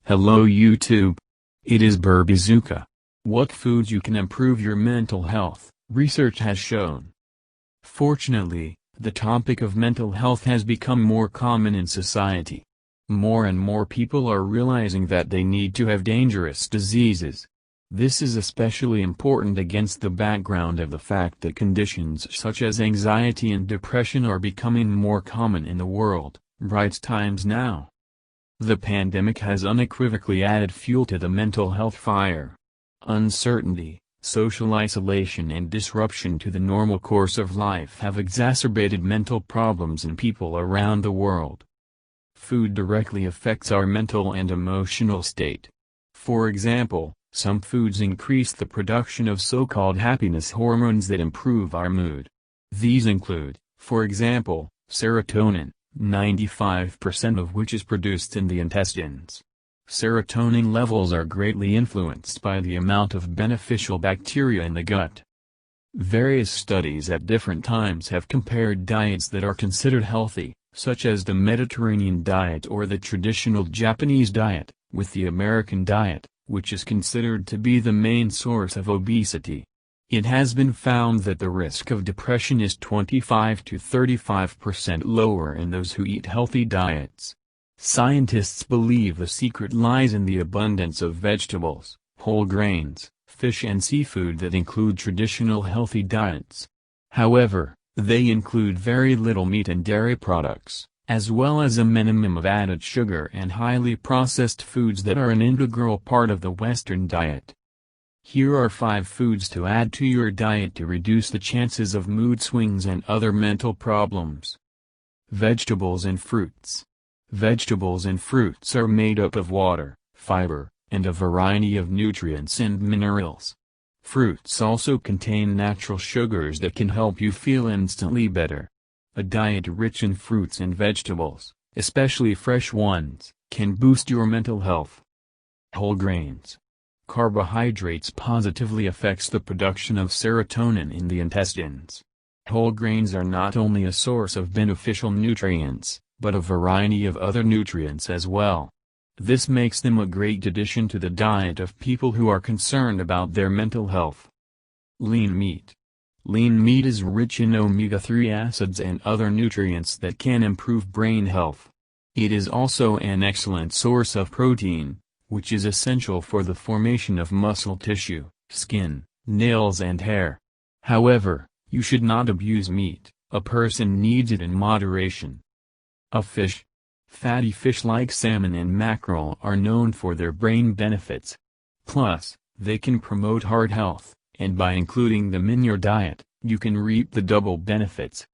Hello YouTube. It is Burbizuka. What foods you can improve your mental health, research has shown. Fortunately, the topic of mental health has become more common in society. More and more people are realizing that they need to have dangerous diseases. This is especially important against the background of the fact that conditions such as anxiety and depression are becoming more common in the world, writes Times Now. The pandemic has unequivocally added fuel to the mental health fire. Uncertainty, social isolation and disruption to the normal course of life have exacerbated mental problems in people around the world. Food directly affects our mental and emotional state. For example, some foods increase the production of so-called happiness hormones that improve our mood. These include, for example, serotonin, 95% of which is produced in the intestines. Serotonin levels are greatly influenced by the amount of beneficial bacteria in the gut. Various studies at different times have compared diets that are considered healthy, such as the Mediterranean diet or the traditional Japanese diet, with the American diet, which is considered to be the main source of obesity. It has been found that the risk of depression is 25 to 35% lower in those who eat healthy diets. Scientists believe the secret lies in the abundance of vegetables, whole grains, fish and seafood that include traditional healthy diets. However, they include very little meat and dairy products, as well as a minimum of added sugar and highly processed foods that are an integral part of the Western diet. Here are 5 foods to add to your diet to reduce the chances of mood swings and other mental problems. Vegetables and fruits. Vegetables and fruits are made up of water, fiber, and a variety of nutrients and minerals. Fruits also contain natural sugars that can help you feel instantly better. A diet rich in fruits and vegetables, especially fresh ones, can boost your mental health. Whole grains. Carbohydrates positively affects the production of serotonin in the intestines. Whole grains are not only a source of beneficial nutrients, but a variety of other nutrients as well. This makes them a great addition to the diet of people who are concerned about their mental health. Lean meat. Lean meat is rich in omega-3 acids and other nutrients that can improve brain health. It is also an excellent source of protein, which is essential for the formation of muscle tissue, skin, nails and hair. However, you should not abuse meat. A person needs it in moderation. A fish. Fatty fish like salmon and mackerel are known for their brain benefits. Plus, they can promote heart health, and by including them in your diet, you can reap the double benefits.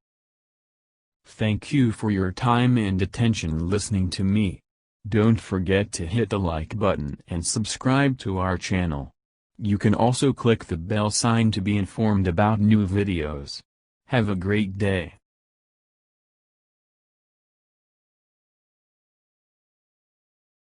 Thank you for your time and attention listening to me. Don't forget to hit the like button and subscribe to our channel. You can also click the bell sign to be informed about new videos. Have a great day.